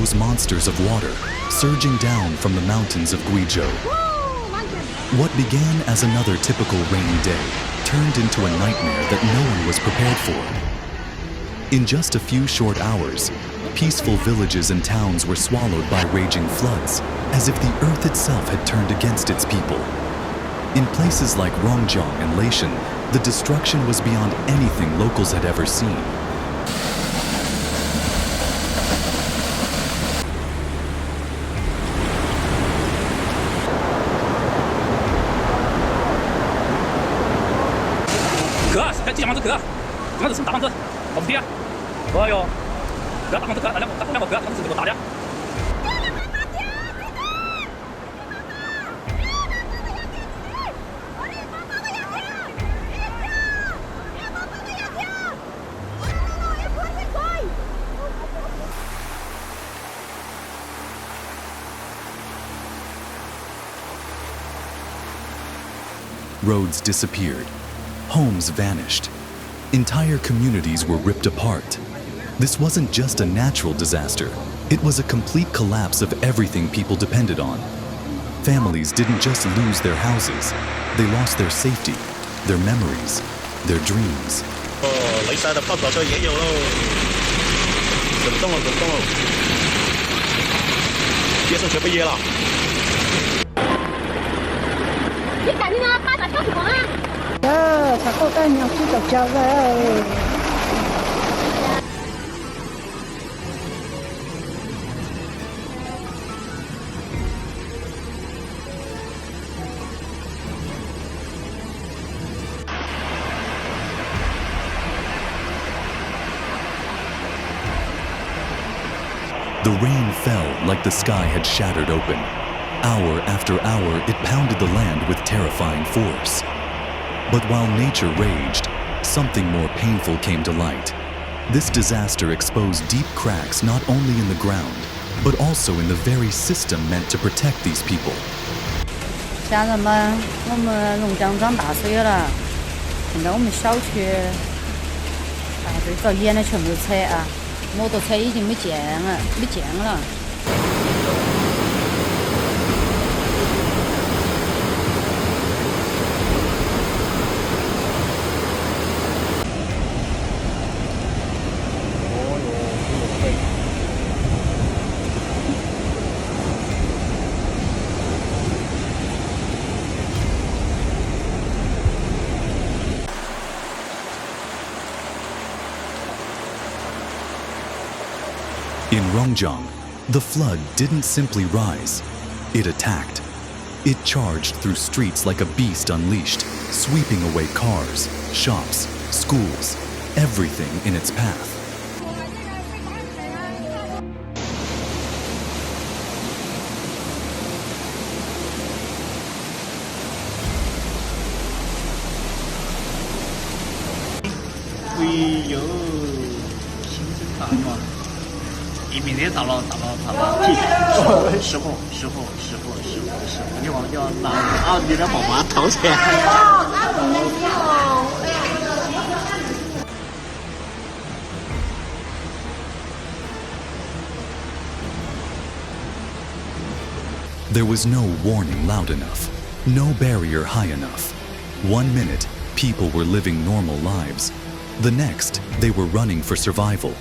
those monsters of water surging down from the mountains of Guizhou. What began as another typical rainy day turned into a nightmare that no one was prepared for. In just a few short hours, peaceful villages and towns were swallowed by raging floods, as if the earth itself had turned against its people. In places like Rongjiang and Leishan, the destruction was beyond anything locals had ever seen. Roads disappeared. Homes vanished. Entire communities were ripped apart. This wasn't just a natural disaster. It was a complete collapse of everything people depended on. Families didn't just lose their houses. They lost their safety, their memories, their dreams. 雷山的泡澡车也有喽，走不动了，走不动了，接送全部噎了。你赶紧啊，把它跳什么啊？他后代娘去找家了。The rain fell like the sky had shattered open. Hour after hour, it pounded the land with terrifying force. But while nature raged, something more painful came to light. This disaster exposed deep cracks not only in the ground, but also in the very system meant to protect these people. 家人们，我们龙江涨大水了，现在我们小区这个淹的全部是车啊，摩托车已经没见了。In Rongjiang, the flood didn't simply rise, it attacked. It charged through streets like a beast unleashed, sweeping away cars, shops, schools, everything in its path. There was no warning loud enough, no barrier high enough. 1 minute, people were living normal lives. The next, they were running for survival.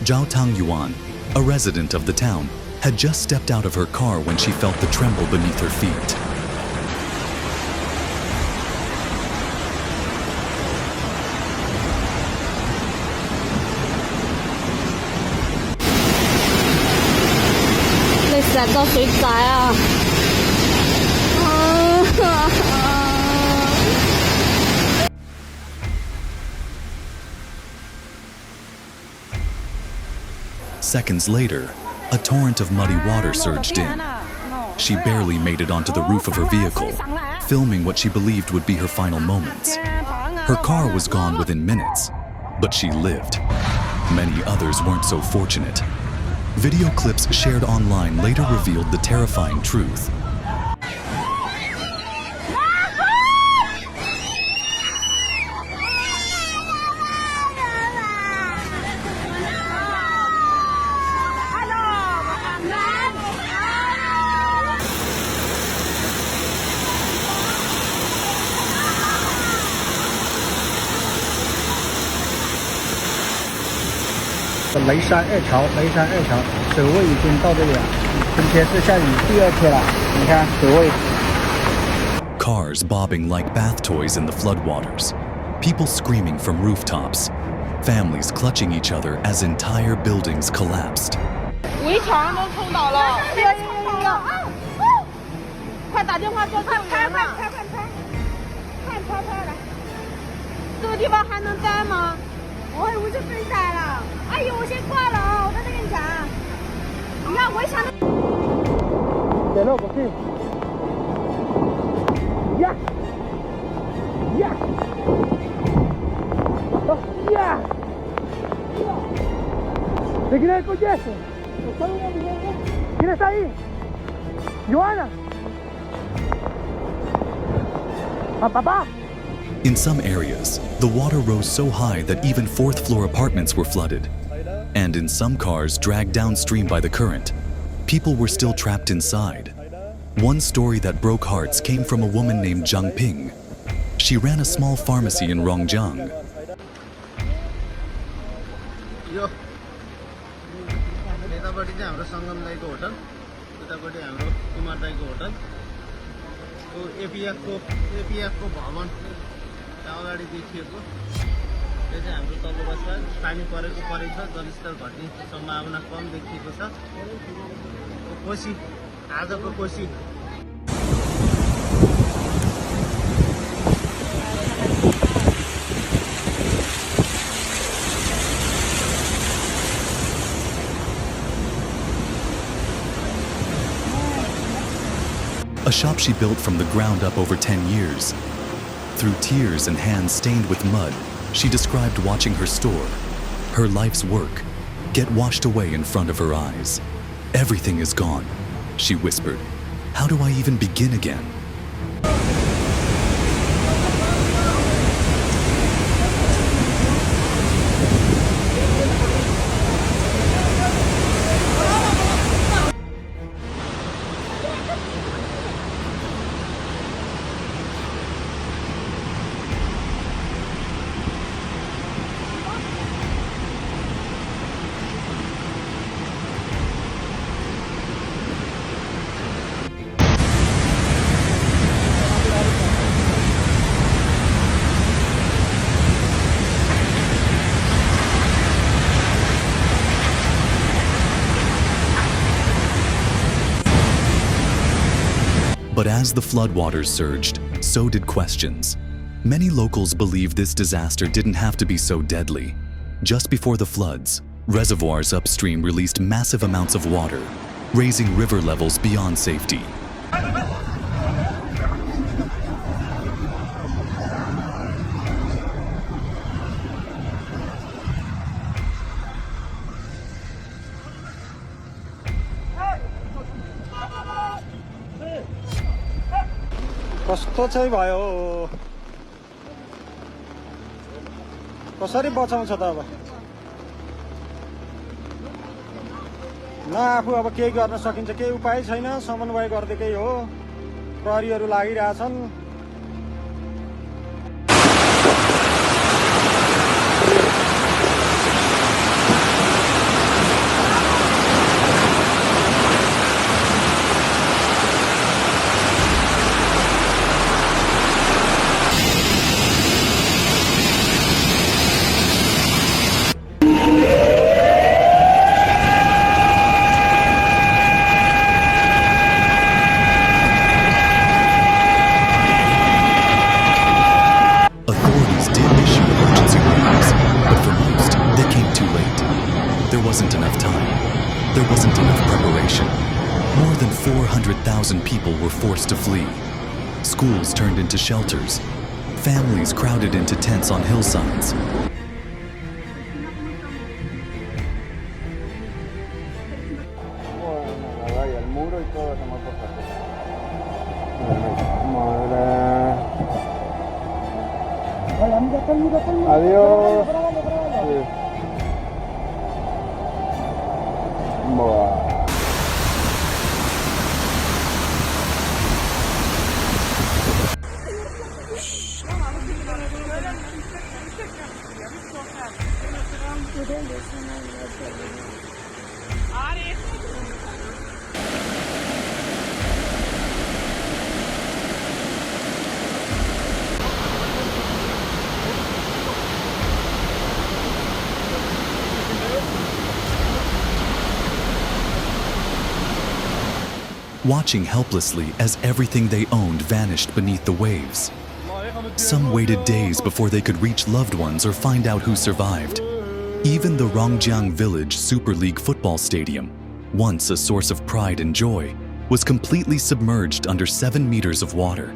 Zhao Tangyuan, a resident of the town, had just stepped out of her car when she felt the tremble beneath her feet. Seconds later, a torrent of muddy water surged in. She barely made it onto the roof of her vehicle, filming what she believed would be her final moments. Her car was gone within minutes, but she lived. Many others weren't so fortunate. Video clips shared online later revealed the terrifying truth. 雷山2桥，雷山2桥，水位已经到这里了。今天是下雨第2天了，你看水位。Cars bobbing like bath toys in the floodwaters. People screaming from rooftops. Families clutching each other as entire buildings collapsed. 围墙都冲倒了！快打电话叫救援了！快来！这个地方还能待吗？我就睡下了。哎呦，我先挂了啊！我在这跟你讲，你看围墙的。给了过去。呀！呀！这个人过去。Quieres ahí? Joana. Papá. In some areas, the water rose so high that even fourth-floor apartments were flooded. And in some cars dragged downstream by the current, people were still trapped inside. One story that broke hearts came from a woman named Zhang Ping. She ran a small pharmacy in Rongjiang. यतापट्टि चाहिँ हाम्रो सङ्गम दाइको hotel, यतापट्टि हाम्रो Kumar दाइको hotel, त्यो एपिएफको भवन त्यहाँ अगाडि देखिएको यो चाहिँ हाम्रो तल्लो बस्दा पानी परेको छ, जलस्तर घट्ने सम्भावना कम देखिएको छ। कोशी आजको Koshi A shop she built from the ground up over 10 years. Through tears and hands stained with mud, she described watching her store, her life's work, get washed away in front of her eyes. Everything is gone, she whispered. How do I even begin again? But as the floodwaters surged, so did questions. Many locals believe this disaster didn't have to be so deadly. Just before the floods, reservoirs upstream released massive amounts of water, raising river levels beyond safety. कस्तो चाहिँ भयो कसरी बचाउँछ त अब न आफू अब केही गर्न सकिन्छ केही उपाय छैन समन्वय गर्दैकै हो प्रहरीहरू लागिरहेछन् There wasn't enough preparation. More than 400,000 people were forced to flee. Schools turned into shelters. Families crowded into tents on hillsides. Adiós. watching helplessly as everything they owned vanished beneath the waves. Some waited days before they could reach loved ones or find out who survived. Even the Rongjiang Village Super League football stadium, once a source of pride and joy, was completely submerged under 7 meters of water.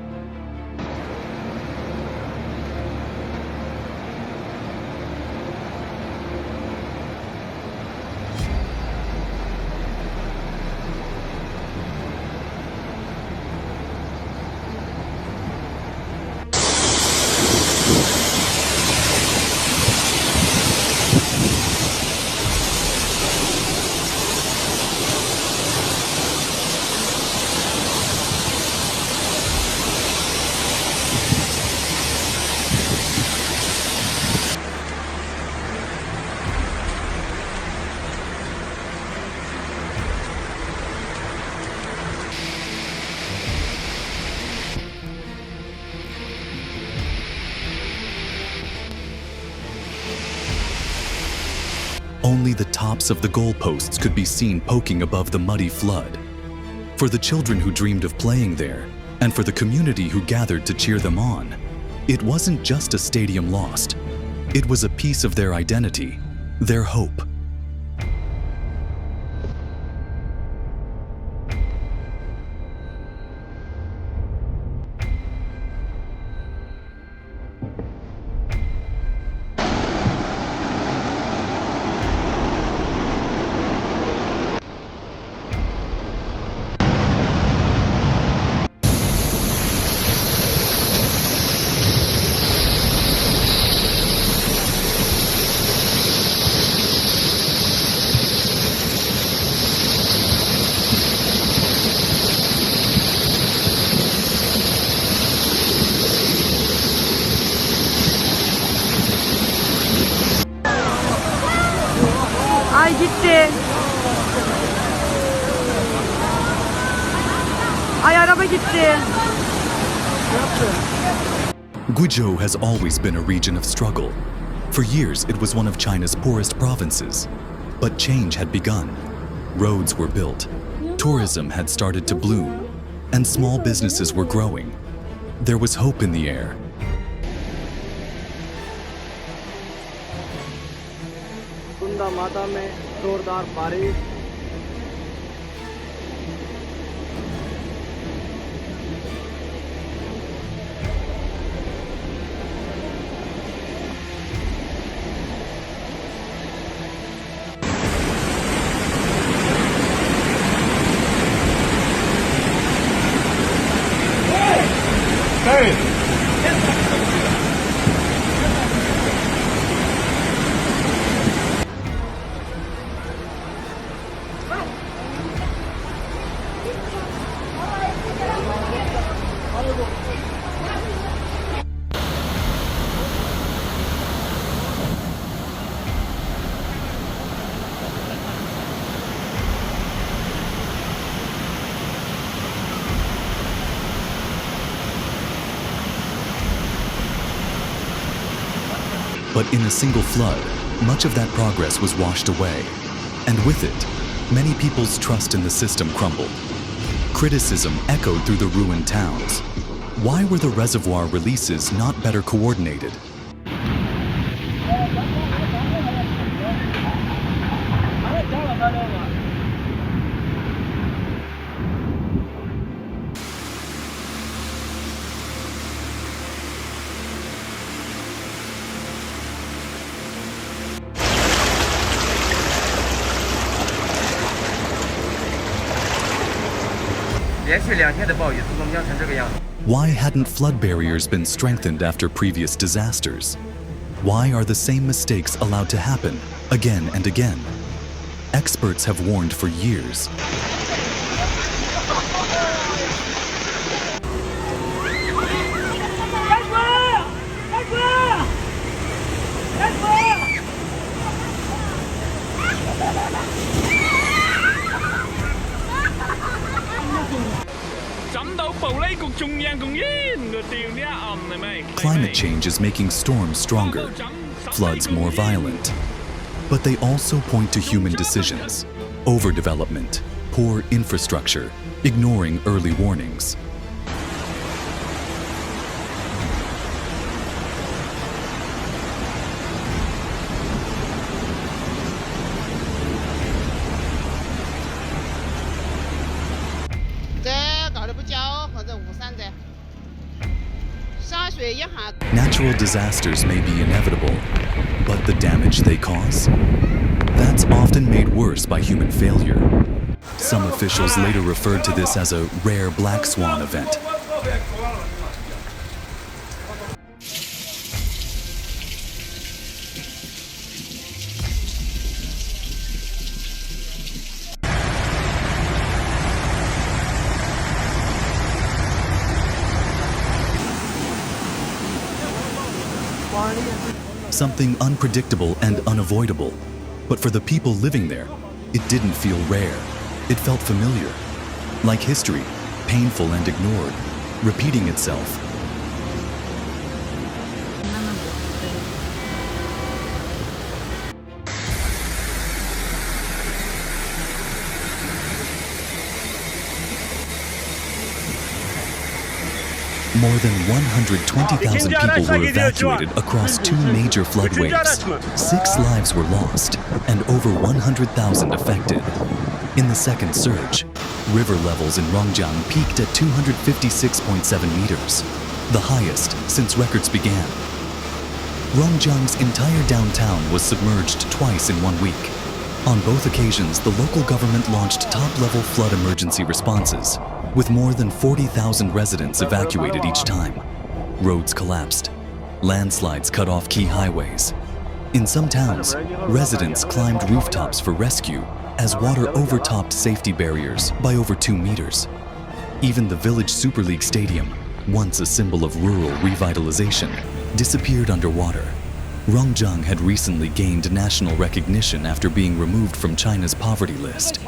Only the tops of the goalposts could be seen poking above the muddy flood. For the children who dreamed of playing there, and for the community who gathered to cheer them on, it wasn't just a stadium lost. It was a piece of their identity, their hope. Ay gitti. Ay araba gitti. Guizhou has always been a region of struggle. For years, it was one of China's poorest provinces. But change had begun. Roads were built, tourism had started to bloom, and small businesses were growing. There was hope in the air. कुंदा माता में जोरदार बारिश But in a single flood, much of that progress was washed away. And with it, many people's trust in the system crumbled. Criticism echoed through the ruined towns. Why were the reservoir releases not better coordinated? Why hadn't flood barriers been strengthened after previous disasters? Why are the same mistakes allowed to happen again and again? Experts have warned for years. Climate change is making storms stronger, floods more violent. But they also point to human decisions, overdevelopment, poor infrastructure, ignoring early warnings. Natural disasters may be inevitable, but the damage they cause? That's often made worse by human failure. Some officials later referred to this as a rare black swan event. Something unpredictable and unavoidable. But for the people living there, it didn't feel rare. It felt familiar. Like history, painful and ignored, repeating itself. More than 120,000 people were evacuated across 2 major flood waves. 6 lives were lost, and over 100,000 affected. In the second surge, river levels in Rongjiang peaked at 256.7 meters, the highest since records began. Rongjiang's entire downtown was submerged twice in 1 week. On both occasions, the local government launched top-level flood emergency responses, with more than 40,000 residents evacuated each time. Roads collapsed. Landslides cut off key highways. In some towns, residents climbed rooftops for rescue as water overtopped safety barriers by over 2 meters. Even the village Super League Stadium, once a symbol of rural revitalization, disappeared underwater. Rongjiang had recently gained national recognition after being removed from China's poverty list,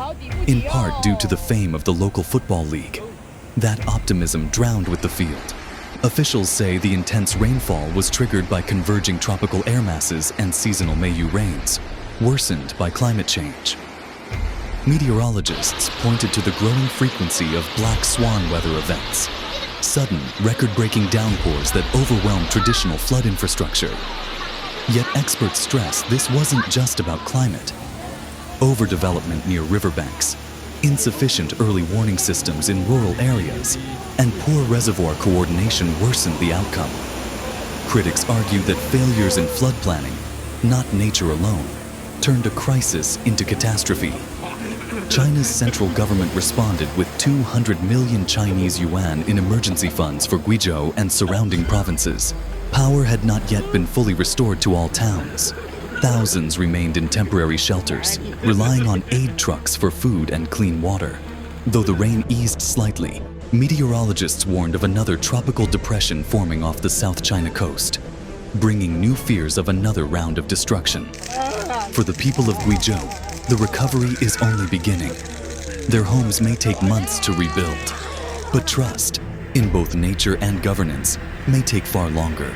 in part due to the fame of the local football league. That optimism drowned with the field. Officials say the intense rainfall was triggered by converging tropical air masses and seasonal Mayu rains, worsened by climate change. Meteorologists pointed to the growing frequency of black swan weather events, sudden, record-breaking downpours that overwhelmed traditional flood infrastructure. Yet experts stress this wasn't just about climate. Overdevelopment near riverbanks, insufficient early warning systems in rural areas, and poor reservoir coordination worsened the outcome. Critics argue that failures in flood planning, not nature alone, turned a crisis into catastrophe. China's central government responded with 200 million Chinese yuan in emergency funds for Guizhou and surrounding provinces. Power had not yet been fully restored to all towns. Thousands remained in temporary shelters, relying on aid trucks for food and clean water. Though the rain eased slightly, meteorologists warned of another tropical depression forming off the South China coast, bringing new fears of another round of destruction. For the people of Guizhou, the recovery is only beginning. Their homes may take months to rebuild, but trust in both nature and governance may take far longer.